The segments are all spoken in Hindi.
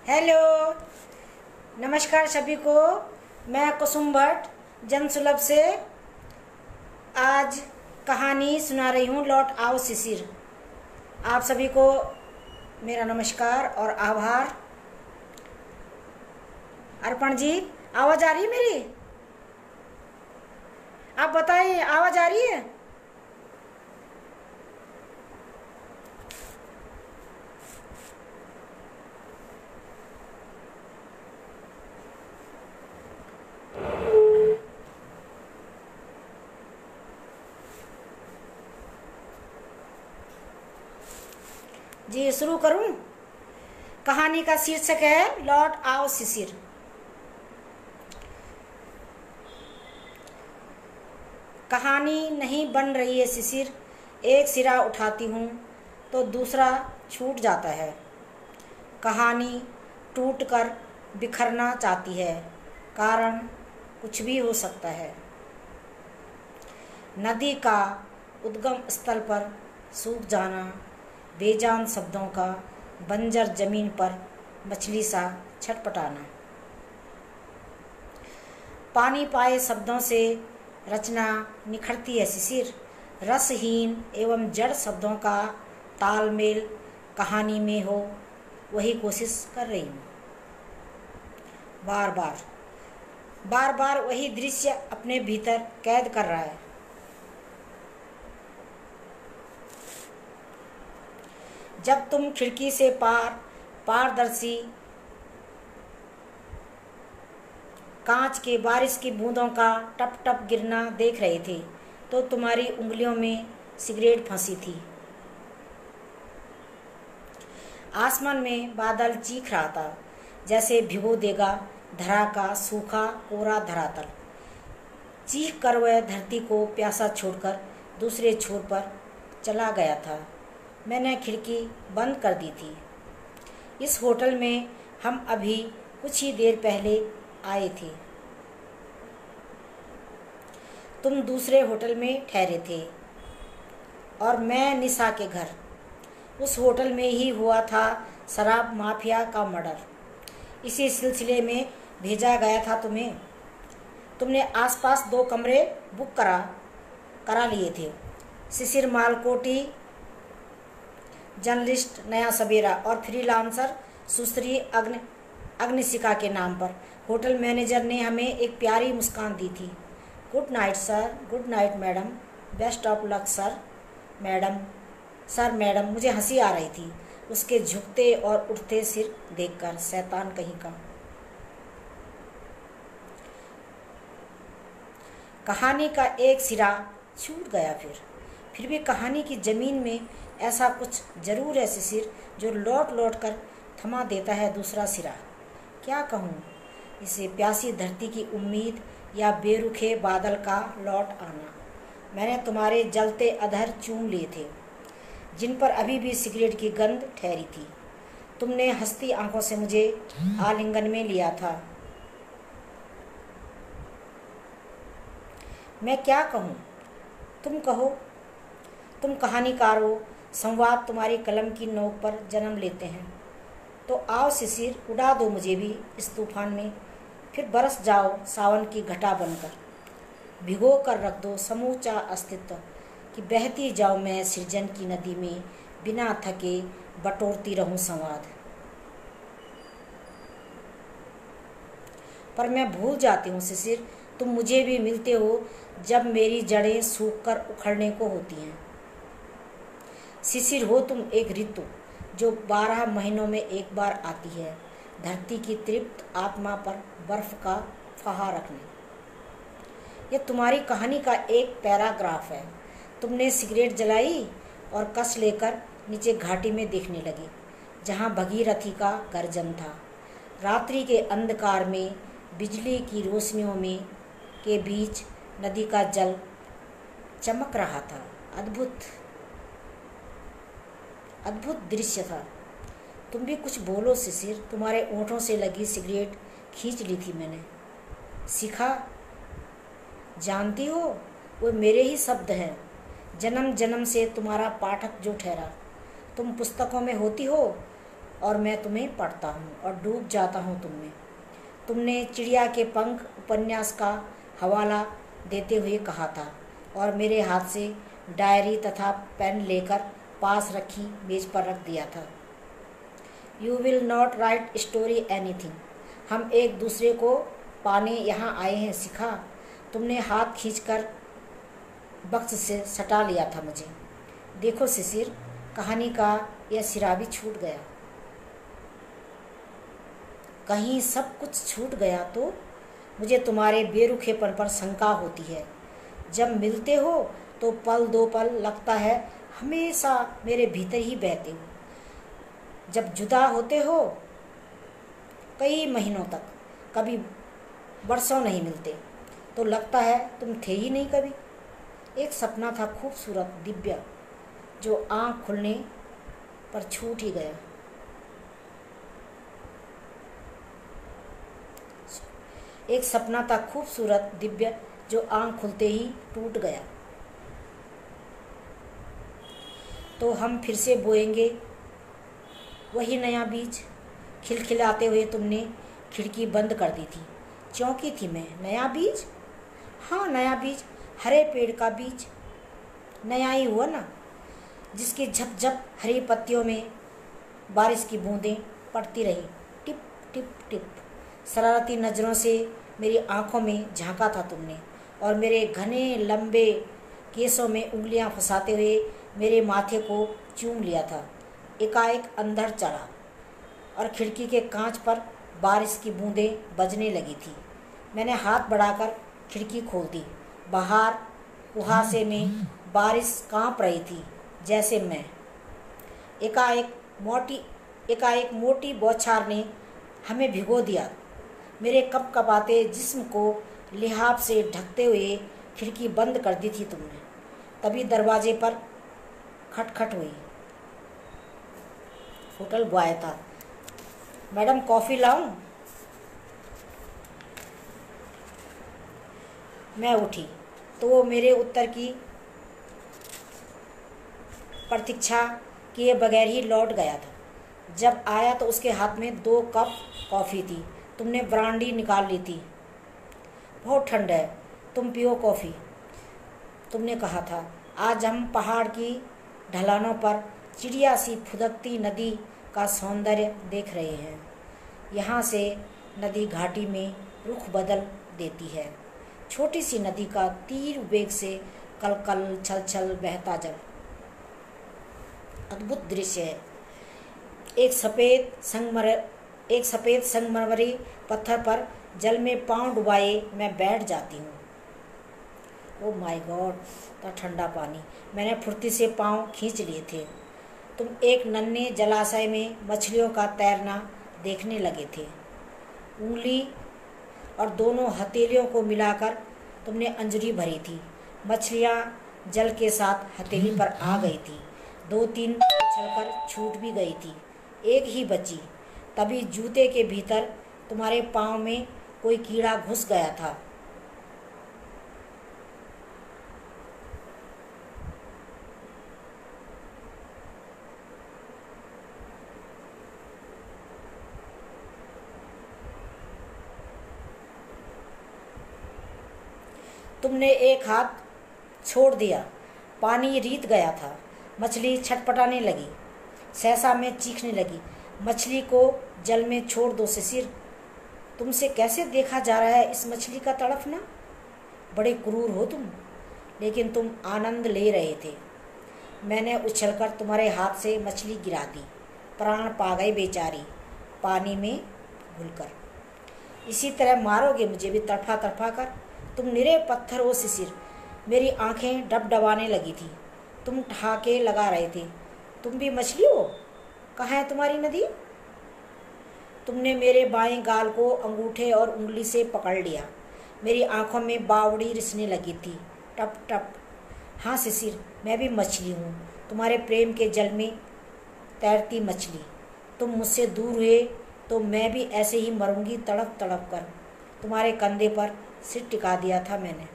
हेलो, नमस्कार सभी को। मैं कुसुम भट्ट जन सुलभ से आज कहानी सुना रही हूँ, लौट आओ शिशिर। आप सभी को मेरा नमस्कार और आभार। अर्पण जी, आवाज़ आ रही है मेरी? आप बताइए, आवाज़ आ रही है? जी, शुरू करूं? कहानी का शीर्षक है लौट आओ शिशिर। कहानी नहीं बन रही है शिशिर, एक सिरा उठाती हूँ तो दूसरा छूट जाता है। कहानी टूटकर बिखरना चाहती है, कारण कुछ भी हो सकता है। नदी का उद्गम स्थल पर सूख जाना, बेजान शब्दों का बंजर जमीन पर मछली सा छटपटाना। पानी पाए शब्दों से रचना निखरती है शिशिर, रसहीन एवं जड़ शब्दों का तालमेल कहानी में हो, वही कोशिश कर रही हूँ। बार बार वही दृश्य अपने भीतर कैद कर रहा है। जब तुम खिड़की से पारदर्शी कांच के बारिश की बूंदों का टप टप गिरना देख रहे थे तो तुम्हारी उंगलियों में सिगरेट फंसी थी। आसमान में बादल चीख रहा था, जैसे भिगो देगा धरा का सूखा कोरा धरातल। चीख कर वह धरती को प्यासा छोड़कर दूसरे छोर पर चला गया था। मैंने खिड़की बंद कर दी थी। इस होटल में हम अभी कुछ ही देर पहले आए थे। तुम दूसरे होटल में ठहरे थे और मैं निशा के घर। उस होटल में ही हुआ था शराब माफिया का मर्डर। इसी सिलसिले में भेजा गया था तुम्हें। तुमने आसपास 2 कमरे बुक करा लिए थे। शिशिर मालकोटी, जर्नलिस्ट नया सवेरा और फ्रीलांसर सुश्री अग्निशिखा के नाम पर। होटल मैनेजर ने हमें एक प्यारी मुस्कान दी थी। Good night sir, good night madam, best of luck sir. Madam, मुझे हंसी आ रही थी उसके झुकते और उठते सिर देखकर। शैतान कहीं का। कहानी का एक सिरा छूट गया। फिर भी कहानी की जमीन में ऐसा कुछ जरूर है शिशिर, जो लौट लौट कर थमा देता है दूसरा सिरा। क्या कहूँ इसे, प्यासी धरती की उम्मीद या बेरुखे बादल का लौट आना। मैंने तुम्हारे जलते अधर चूम लिए थे, जिन पर अभी भी सिगरेट की गंध ठहरी थी। तुमने हंसती आंखों से मुझे आलिंगन में लिया था। मैं क्या कहूँ, तुम कहो। तुम कहानीकार हो, संवाद तुम्हारी कलम की नोक पर जन्म लेते हैं। तो आओ शिशिर, उड़ा दो मुझे भी इस तूफान में। फिर बरस जाओ सावन की घटा बनकर। भिगो कर रख दो समूचा अस्तित्व कि बहती जाओ मैं सृजन की नदी में, बिना थके बटोरती रहूं संवाद। पर मैं भूल जाती हूँ शिशिर, तुम मुझे भी मिलते हो जब मेरी जड़ें सूख कर उखड़ने को होती हैं। शिशिर हो तुम एक ऋतु जो 12 महीनों में एक बार आती है, धरती की तृप्त आत्मा पर बर्फ का फहा रखने। यह तुम्हारी कहानी का एक पैराग्राफ है। तुमने सिगरेट जलाई और कस लेकर नीचे घाटी में देखने लगी, जहाँ भगीरथी का गर्जन था। रात्रि के अंधकार में बिजली की रोशनियों में के बीच नदी का जल चमक रहा था। अद्भुत दृश्य था। तुम भी कुछ बोलो शिशिर, तुम्हारे ओंठों से लगी सिगरेट खींच ली थी मैंने। सीखा, जानती हो वो मेरे ही शब्द हैं, जन्म जन्म से तुम्हारा पाठक जो ठहरा। तुम पुस्तकों में होती हो और मैं तुम्हें पढ़ता हूँ और डूब जाता हूँ तुम में। तुमने चिड़िया के पंख उपन्यास का हवाला देते हुए कहा था और मेरे हाथ से डायरी तथा पेन लेकर पास रखी मेज पर रख दिया था। You will not right story anything. हम एक दूसरे को पाने यहाँ आए हैं सिखा। तुमने हाथ खींचकर बक्स से सटा लिया था मुझे। देखो शिशिर, कहानी का यह सिरा भी छूट गया। कहीं सब कुछ छूट गया तो मुझे तुम्हारे बेरुखेपन पर शंका होती है। जब मिलते हो तो पल दो पल लगता है हमेशा मेरे भीतर ही बहते हो। जब जुदा होते हो कई महीनों तक, कभी बरसों नहीं मिलते, तो लगता है तुम थे ही नहीं कभी। एक सपना था खूबसूरत दिव्य, जो आँख खुलने पर छूट ही गया। एक सपना था खूबसूरत दिव्य, जो आँख खुलते ही टूट गया। तो हम फिर से बोएंगे वही नया बीज। खिलखिलाते हुए तुमने खिड़की बंद कर दी थी। चौंकी थी मैं। नया बीज? हाँ, नया बीज, हरे पेड़ का बीज। नया ही हुआ ना, जिसके झपझप हरी पत्तियों में बारिश की बूंदें पड़ती रही, टिप टिप टिप। शरारती नज़रों से मेरी आंखों में झांका था तुमने और मेरे घने लंबे केसों में उंगलियां फंसाते हुए मेरे माथे को चूम लिया था। एकाएक अंधड़ चढ़ा और खिड़की के कांच पर बारिश की बूंदें बजने लगी थी। मैंने हाथ बढ़ाकर खिड़की खोल दी। बाहर कुहासे में बारिश कांप रही थी, जैसे मैं। एकाएक मोटी बौछार ने हमें भिगो दिया। मेरे कपकपाते जिस्म को लिहाफ से ढकते हुए खिड़की बंद कर दी थी तुमने। तभी दरवाजे पर खटखट हुई। होटल बॉय था। मैडम, कॉफ़ी लाऊं? मैं उठी तो वो मेरे उत्तर की प्रतीक्षा किए बगैर ही लौट गया था। जब आया तो उसके हाथ में 2 कप कॉफ़ी थी। तुमने ब्रांडी निकाल ली थी। बहुत ठंड है, तुम पियो कॉफ़ी, तुमने कहा था। आज हम पहाड़ की ढलानों पर चिड़िया सी फुदकती नदी का सौंदर्य देख रहे हैं। यहाँ से नदी घाटी में रुख बदल देती है। छोटी सी नदी का तीर वेग से कलकल छल छल बहता जल अद्भुत दृश्य है। एक सफ़ेद संगमरमरी पत्थर पर जल में पांव डुबाए मैं बैठ जाती हूँ। ओह माय गॉड, का ठंडा पानी। मैंने फुर्ती से पांव खींच लिए थे। तुम एक नन्हे जलाशय में मछलियों का तैरना देखने लगे थे। उंगली और दोनों हथेलियों को मिलाकर तुमने अंजलि भरी थी। मछलियाँ जल के साथ हथेली पर आ गई थी। 2-3 उछलकर छूट भी गई थी। एक ही बची। तभी जूते के भीतर तुम्हारे पाँव में कोई कीड़ा घुस गया था। तुमने एक हाथ छोड़ दिया। पानी रीत गया था। मछली छटपटाने लगी। सहसा में चीखने लगी। मछली को जल में छोड़ दो शिशिर। तुमसे कैसे देखा जा रहा है इस मछली का तड़फना। बड़े क्रूर हो तुम, लेकिन तुम आनंद ले रहे थे। मैंने उछलकर तुम्हारे हाथ से मछली गिरा दी। प्राण पा गई बेचारी पानी में घुलकर। इसी तरह मारोगे मुझे भी तड़फा तड़फा कर। तुम निरे पत्थर हो शिशिर। मेरी आंखें डबडबाने लगी थी। तुम ठहाके लगा रहे थे। तुम भी मछली हो? कहाँ है तुम्हारी नदी? तुमने मेरे बाएं गाल को अंगूठे और उंगली से पकड़ लिया। मेरी आंखों में बावड़ी रिसने लगी थी। टप टप। हाँ शिशिर, मैं भी मछली हूँ, तुम्हारे प्रेम के जल में तैरती मछली। तुम मुझसे दूर हुए तो मैं भी ऐसे ही मरूंगी तड़प तड़प कर। तुम्हारे कंधे पर सिर टिका दिया था मैंने,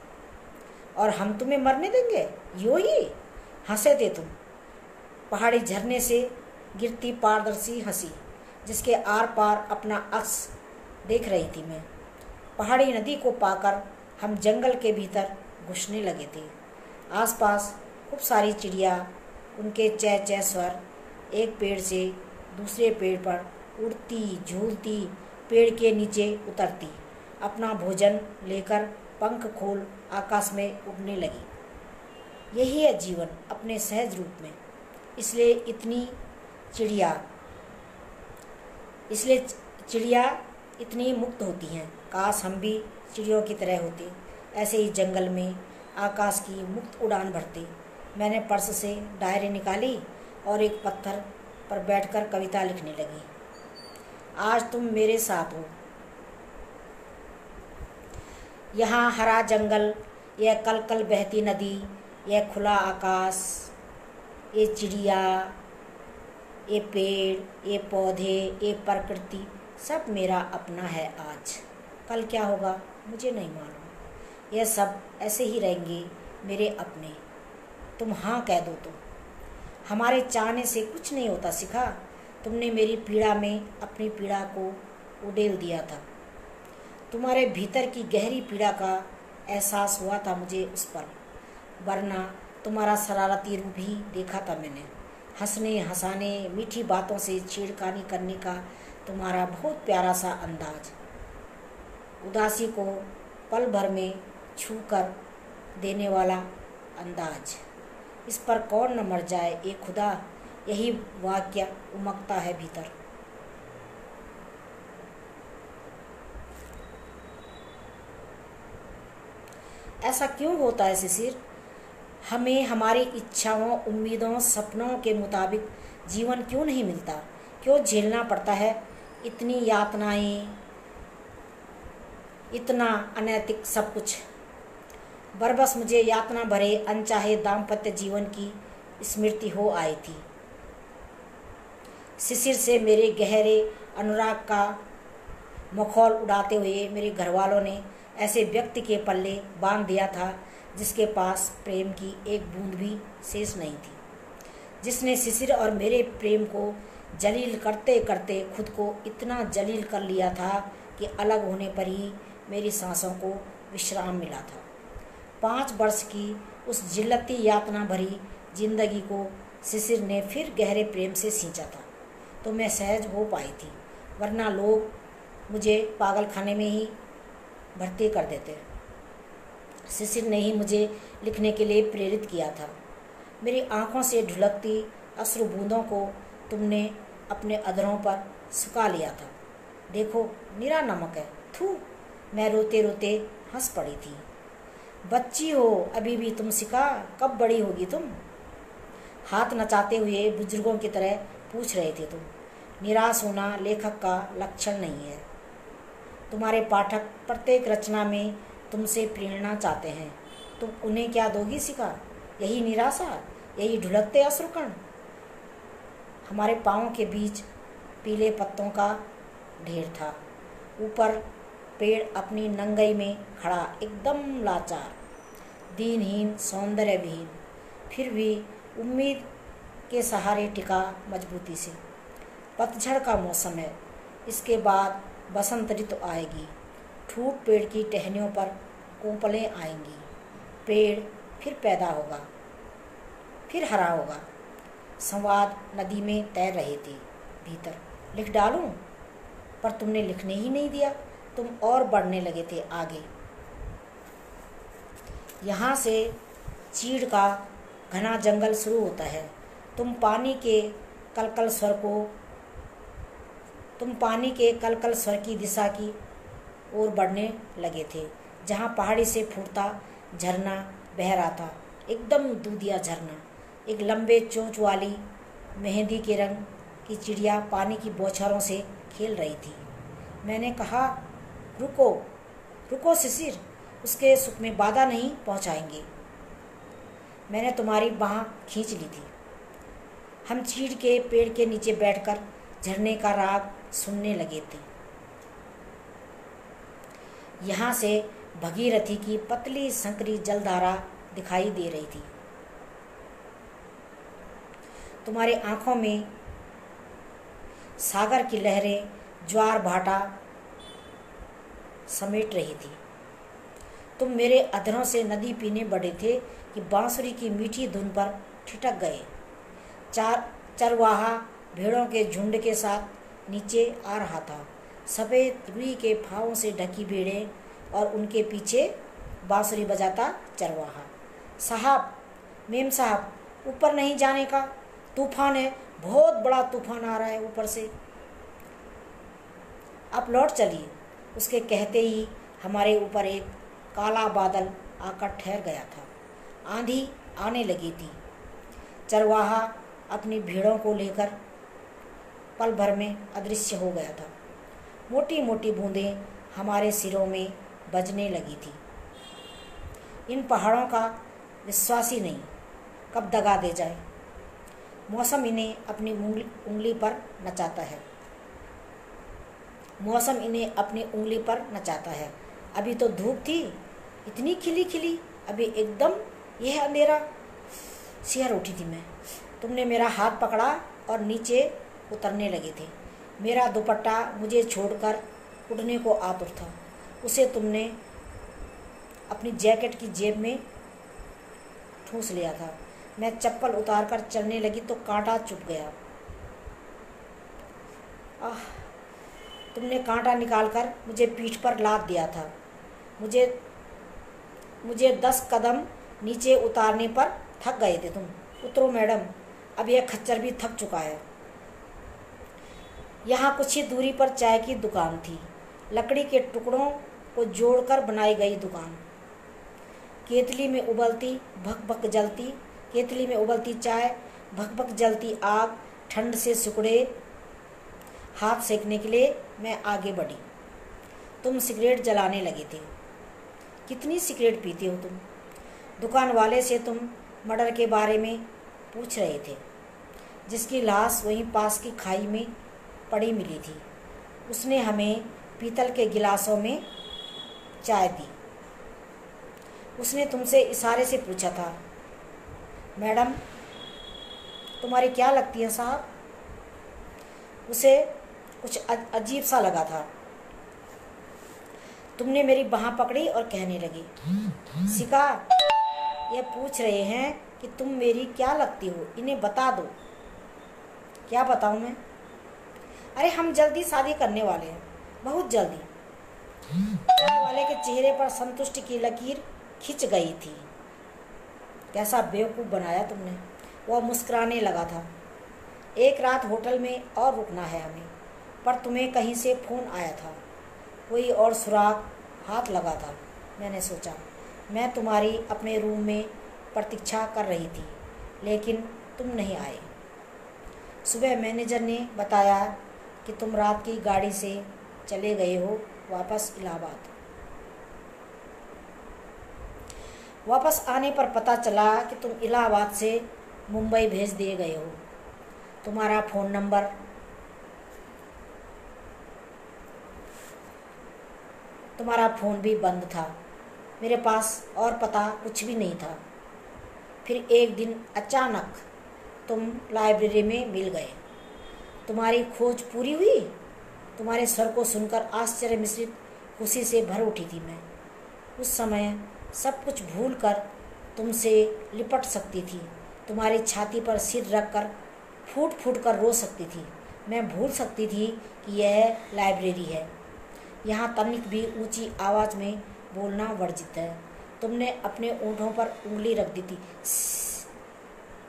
और हम तुम्हें मरने देंगे? यूं ही हंसे थे तुम। पहाड़ी झरने से गिरती पारदर्शी हंसी। जिसके आर पार अपना अक्स देख रही थी मैं। पहाड़ी नदी को पाकर हम जंगल के भीतर घुसने लगे थे। आसपास खूब सारी चिड़िया, उनके चह चह स्वर एक पेड़ से दूसरे पेड़ पर उड़ती झूलती, पेड़ के नीचे उतरती, अपना भोजन लेकर पंख खोल आकाश में उड़ने लगी। यही है जीवन अपने सहज रूप में। इसलिए चिड़िया इतनी मुक्त होती हैं। काश हम भी चिड़ियों की तरह होते, ऐसे ही जंगल में आकाश की मुक्त उड़ान भरते। मैंने पर्स से डायरी निकाली और एक पत्थर पर बैठकर कविता लिखने लगी। आज तुम मेरे साथ हो। यहाँ हरा जंगल, यह कल कल बहती नदी, यह खुला आकाश, ये चिड़िया, ये पेड़, ये पौधे, ये प्रकृति, सब मेरा अपना है आज। कल क्या होगा मुझे नहीं मालूम। यह सब ऐसे ही रहेंगे मेरे अपने। तुम हाँ कह दो तो। हमारे चाहने से कुछ नहीं होता सिखा। तुमने मेरी पीड़ा में अपनी पीड़ा को उड़ेल दिया था। तुम्हारे भीतर की गहरी पीड़ा का एहसास हुआ था मुझे उस पर, वरना तुम्हारा शरारती रूप ही देखा था मैंने। हंसने हंसाने, मीठी बातों से छेड़खानी करने का तुम्हारा बहुत प्यारा सा अंदाज, उदासी को पल भर में छू कर देने वाला अंदाज। इस पर कौन न मर जाए ए खुदा, यही वाक्य उमकता है भीतर। ऐसा क्यों होता है शिशिर? हमें हमारी इच्छाओं, उम्मीदों, सपनों के मुताबिक जीवन क्यों नहीं मिलता? क्यों झेलना पड़ता है इतनी यातनाएं, इतना अनैतिक सब कुछ? बरबस मुझे यातना भरे अनचाहे दाम्पत्य जीवन की स्मृति हो आई थी। शिशिर से मेरे गहरे अनुराग का मखौल उड़ाते हुए मेरे घरवालों ने ऐसे व्यक्ति के पल्ले बांध दिया था जिसके पास प्रेम की एक बूंद भी शेष नहीं थी, जिसने शिशिर और मेरे प्रेम को जलील करते करते खुद को इतना जलील कर लिया था कि अलग होने पर ही मेरी सांसों को विश्राम मिला था। 5 वर्ष की उस जिल्लती यातना भरी जिंदगी को शिशिर ने फिर गहरे प्रेम से सींचा था तो मैं सहज हो पाई थी, वरना लोग मुझे पागलखाने में ही भर्ती कर देते। शिशिर ने ही मुझे लिखने के लिए प्रेरित किया था। मेरी आंखों से ढुलकती अश्रु बूंदों को तुमने अपने अधरों पर सुखा लिया था। देखो निरा नमक है, थू। मैं रोते रोते हंस पड़ी थी। बच्ची हो अभी भी तुम सिखा, कब बड़ी होगी तुम? हाथ नचाते हुए बुजुर्गों की तरह पूछ रहे थे तुम। निराश होना लेखक का लक्षण नहीं है। तुम्हारे पाठक प्रत्येक रचना में तुमसे प्रेरणा चाहते हैं, तुम उन्हें क्या दोगी सिखा? यही निराशा, यही ढुलकते अश्रुकण? हमारे पाँव के बीच पीले पत्तों का ढेर था। ऊपर पेड़ अपनी नंगई में खड़ा, एकदम लाचार, दीनहीन, सौंदर्य विहीन, फिर भी उम्मीद के सहारे टिका मजबूती से। पतझड़ का मौसम है, इसके बाद बसंत ऋतु आएगी। ठूट पेड़ की टहनियों पर कोंपलें आएंगी। पेड़ फिर पैदा होगा, फिर हरा होगा। संवाद नदी में तैर रहे थे भीतर। लिख डालूं? पर तुमने लिखने ही नहीं दिया। तुम और बढ़ने लगे थे आगे। यहाँ से चीड़ का घना जंगल शुरू होता है। तुम पानी के कलकल स्वर की दिशा की ओर बढ़ने लगे थे, जहाँ पहाड़ी से फूटता झरना बह रहा था, एकदम दूधिया झरना। एक लंबे चोंच वाली मेहंदी के रंग की चिड़िया पानी की बौछारों से खेल रही थी। मैंने कहा, रुको रुको शिशिर, उसके सुख में बाधा नहीं पहुँचाएंगे। मैंने तुम्हारी बाँह खींच ली थी। हम चीड़ के पेड़ के नीचे बैठकर झरने का राग सुनने लगे थे। यहाँ से भगीरथी की पतली संकरी जलधारा दिखाई दे रही थी। तुम्हारी आंखों में सागर की लहरें ज्वार भाटा समेट रही थी। तुम मेरे अधरों से नदी पीने बढ़े थे कि बांसुरी की मीठी धुन पर ठिठक गए। चरवाहा भेड़ों के झुंड के साथ नीचे आ रहा था। सफ़ेद रुई के फावों से ढकी भेड़ें और उनके पीछे बांसुरी बजाता चरवाहा। साहब, मेम साहब, ऊपर नहीं जाने का, तूफान है, बहुत बड़ा तूफान आ रहा है ऊपर से, आप लौट चलिए। उसके कहते ही हमारे ऊपर एक काला बादल आकर ठहर गया था। आंधी आने लगी थी। चरवाहा अपनी भेड़ों को लेकर पल भर में अदृश्य हो गया था। मोटी मोटी बूंदें हमारे सिरों में बजने लगी थी। इन पहाड़ों का विश्वास ही नहीं, कब दगा दे जाए। मौसम इन्हें अपनी उंगली पर नचाता है। मौसम इन्हें अपनी उंगली पर नचाता है। अभी तो धूप थी इतनी खिली खिली, अभी एकदम यह अंधेरा। सिहर उठी थी मैं। तुमने मेरा हाथ पकड़ा और नीचे उतरने लगे थे। मेरा दुपट्टा मुझे छोड़कर उड़ने को आतुर था। उसे तुमने अपनी जैकेट की जेब में ठूंस लिया था। मैं चप्पल उतारकर चलने लगी तो कांटा चुभ गया। तुमने कांटा निकालकर मुझे पीठ पर लाद दिया था। मुझे 10 कदम नीचे उतारने पर थक गए थे तुम। उतरो मैडम, अब यह खच्चर भी थक चुका है। यहाँ कुछ ही दूरी पर चाय की दुकान थी। लकड़ी के टुकड़ों को जोड़कर बनाई गई दुकान। केतली में उबलती भक भक जलती केतली में उबलती चाय, भक भक जलती आग, ठंड से सिकुड़े हाथ सेकने के लिए मैं आगे बढ़ी। तुम सिगरेट जलाने लगे थे। कितनी सिगरेट पीते हो तुम? दुकान वाले से तुम मर्डर के बारे में पूछ रहे थे, जिसकी लाश वहीं पास की खाई में पड़ी मिली थी। उसने हमें पीतल के गिलासों में चाय दी। उसने तुमसे इशारे से पूछा था, मैडम तुम्हारी क्या लगती है साहब? उसे कुछ अजीब सा लगा था। तुमने मेरी बाँह पकड़ी और कहने लगी, सिका, ये पूछ रहे हैं कि तुम मेरी क्या लगती हो, इन्हें बता दो। क्या बताऊं मैं? अरे हम जल्दी शादी करने वाले हैं, बहुत जल्दी। चाय वाले के चेहरे पर संतुष्टि की लकीर खिंच गई थी। कैसा बेवकूफ़ बनाया तुमने। वह मुस्कुराने लगा था। एक रात होटल में और रुकना है हमें, पर तुम्हें कहीं से फ़ोन आया था। कोई और सुराग हाथ लगा था। मैंने सोचा मैं तुम्हारी अपने रूम में प्रतीक्षा कर रही थी, लेकिन तुम नहीं आए। सुबह मैनेजर ने बताया कि तुम रात की गाड़ी से चले गए हो वापस इलाहाबाद। वापस आने पर पता चला कि तुम इलाहाबाद से मुंबई भेज दिए गए हो। तुम्हारा फ़ोन नंबर, तुम्हारा फ़ोन भी बंद था। मेरे पास और पता कुछ भी नहीं था। फिर एक दिन अचानक तुम लाइब्रेरी में मिल गए। तुम्हारी खोज पूरी हुई। तुम्हारे स्वर को सुनकर आश्चर्य मिश्रित खुशी से भर उठी थी मैं। उस समय सब कुछ भूलकर तुमसे लिपट सकती थी। तुम्हारी छाती पर सिर रखकर फूट फूट कर रो सकती थी। मैं भूल सकती थी कि यह लाइब्रेरी है। यहाँ तनिक भी ऊंची आवाज़ में बोलना वर्जित है। तुमने अपने ओंठों पर उंगली रख दी थी।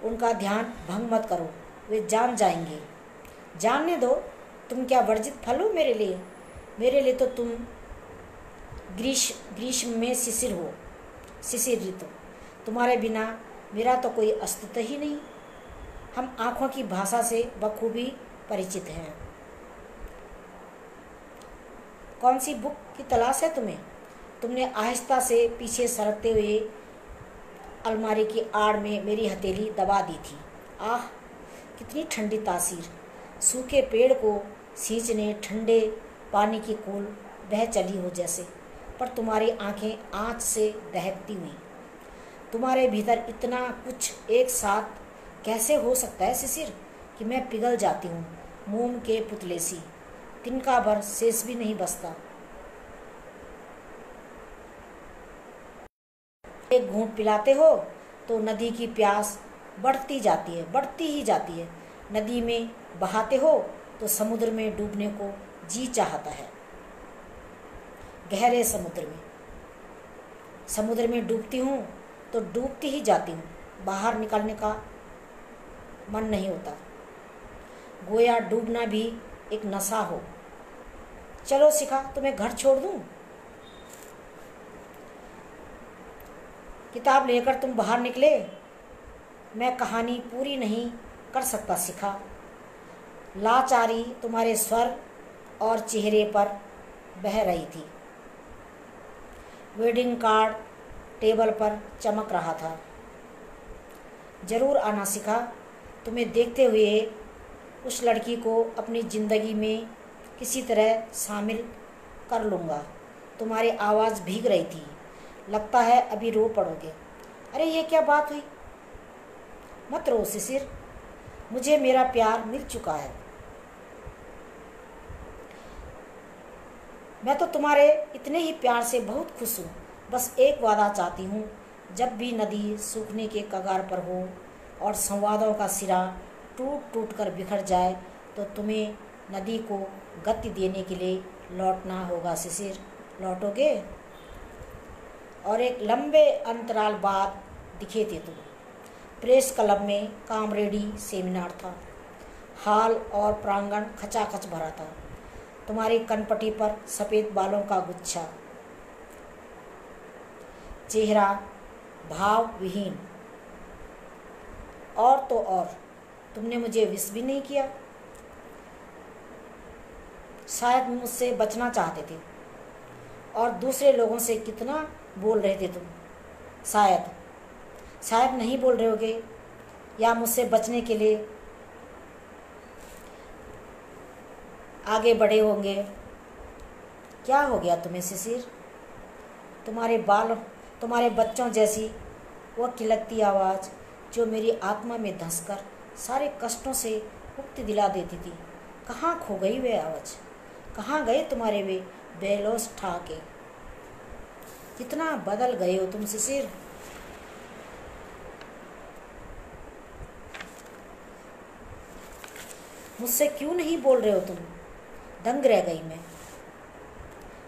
उनका ध्यान भंग मत करो, वे जान जाएंगे। जानने दो, तुम क्या वर्जित फल हो मेरे लिए? मेरे लिए तो तुम ग्रीष्म में शिशिर हो, शिशिर ऋतु। तुम्हारे बिना मेरा तो कोई अस्तित्व ही नहीं। हम आँखों की भाषा से बखूबी परिचित हैं। कौन सी बुक की तलाश है तुम्हें? तुमने आहिस्ता से पीछे सरकते हुए अलमारी की आड़ में मेरी हथेली दबा दी थी। आह, कितनी ठंडी तासीर। सूखे पेड़ को सींचने ठंडे पानी की कूल बह चली हो जैसे, पर तुम्हारी आंखें आँच से दहकती हुई। तुम्हारे भीतर इतना कुछ एक साथ कैसे हो सकता है शिशिर, कि मैं पिघल जाती हूँ। मोम के पुतले सी, तिनका भर शेष भी नहीं बचता। एक घूंट पिलाते हो तो नदी की प्यास बढ़ती जाती है, बढ़ती ही जाती है। नदी में बहाते हो तो समुद्र में डूबने को जी चाहता है। गहरे समुद्र में डूबती हूँ तो डूबती ही जाती हूँ, बाहर निकलने का मन नहीं होता। गोया डूबना भी एक नशा हो। चलो शिखा, तुम्हें घर छोड़ दूँ? किताब लेकर तुम बाहर निकले। मैं कहानी पूरी नहीं कर सकता शिखा। लाचारी तुम्हारे स्वर और चेहरे पर बह रही थी। वेडिंग कार्ड टेबल पर चमक रहा था। जरूर आना शिखा, तुम्हें देखते हुए उस लड़की को अपनी ज़िंदगी में किसी तरह शामिल कर लूँगा। तुम्हारी आवाज़ भीग रही थी, लगता है अभी रो पड़ोगे। अरे ये क्या बात हुई? मत रो शिशिर, मुझे मेरा प्यार मिल चुका है। मैं तो तुम्हारे इतने ही प्यार से बहुत खुश हूँ। बस एक वादा चाहती हूँ, जब भी नदी सूखने के कगार पर हो और संवादों का सिरा टूट टूट कर बिखर जाए तो तुम्हें नदी को गति देने के लिए लौटना होगा शिशिर। लौटोगे? और एक लंबे अंतराल बाद दिखे थे तुम। प्रेस क्लब में कामरेडी सेमिनार था। हॉल और प्रांगण खचाखच भरा था। तुम्हारी कनपटी पर सफ़ेद बालों का गुच्छा, चेहरा भाव विहीन। और तो और तुमने मुझे विश भी नहीं किया। शायद मुझसे बचना चाहते थे और दूसरे लोगों से कितना बोल रहे थे तुम। शायद नहीं बोल रहे होगे, या मुझसे बचने के लिए आगे बढ़े होंगे। क्या हो गया तुम्हें शिशिर? तुम्हारे बाल, तुम्हारे बच्चों जैसी वो खिलकती आवाज़ जो मेरी आत्मा में धंसकर सारे कष्टों से मुक्ति दिला देती थी, कहाँ खो गई वे आवाज़? कहाँ गए तुम्हारे वे बेलोस ठाके? कितना बदल गए हो तुम शिशिर। मुझसे क्यों नहीं बोल रहे हो तुम? दंग रह गई मैं।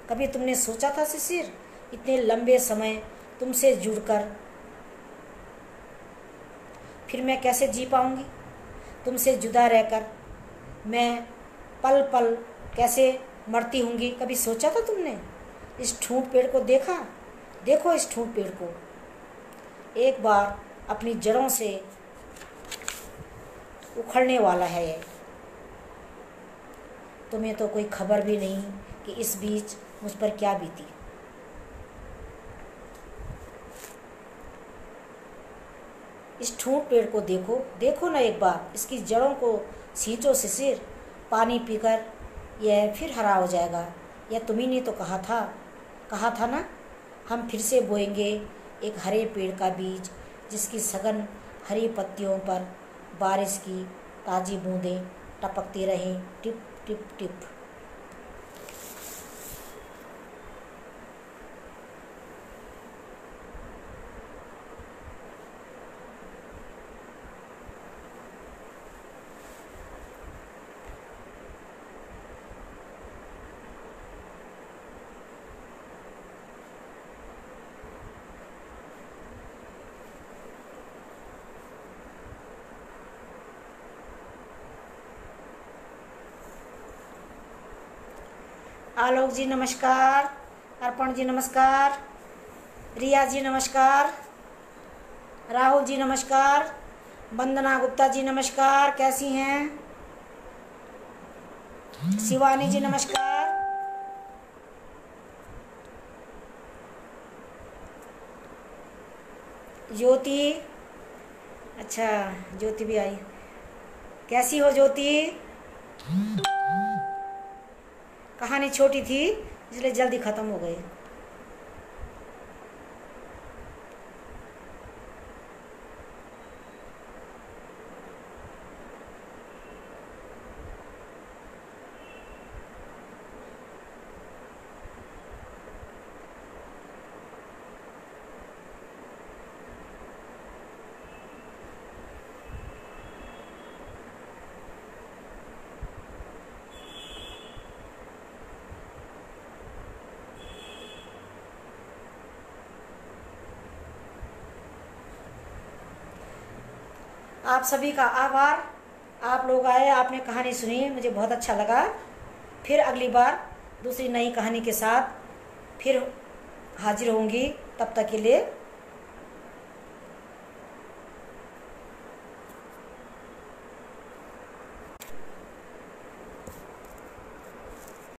कभी तुमने सोचा था शिशिर, इतने लंबे समय तुमसे जुड़कर फिर मैं कैसे जी पाऊंगी? तुमसे जुदा रहकर मैं पल पल कैसे मरती होंगी? कभी सोचा था तुमने? इस ठूंठ पेड़ को देखो इस ठूंठ पेड़ को। एक बार अपनी जड़ों से उखड़ने वाला है ये। तुम्हें तो कोई खबर भी नहीं कि इस बीच मुझ पर क्या बीती। इस ठूंठ पेड़ को देखो ना एक बार, इसकी जड़ों को सींचो शिशिर। पानी पीकर यह फिर हरा हो जाएगा। यह तुम्ही ने तो कहा था ना, हम फिर से बोएंगे एक हरे पेड़ का बीज, जिसकी सघन हरी पत्तियों पर बारिश की ताज़ी बूंदें टपकती रहें, टिप टिप टिप। आलोक जी नमस्कार, अर्पण जी नमस्कार, रिया जी नमस्कार, राहुल जी नमस्कार, वंदना गुप्ता जी नमस्कार, कैसी हैं? शिवानी जी नमस्कार। ज्योति, अच्छा ज्योति भी आई। कैसी हो ज्योति? कहानी छोटी थी इसलिए जल्दी ख़त्म हो गई। आप सभी का आभार। आप लोग आए, आपने कहानी सुनी, मुझे बहुत अच्छा लगा। फिर अगली बार दूसरी नई कहानी के साथ फिर हाजिर होंगी। तब तक के लिए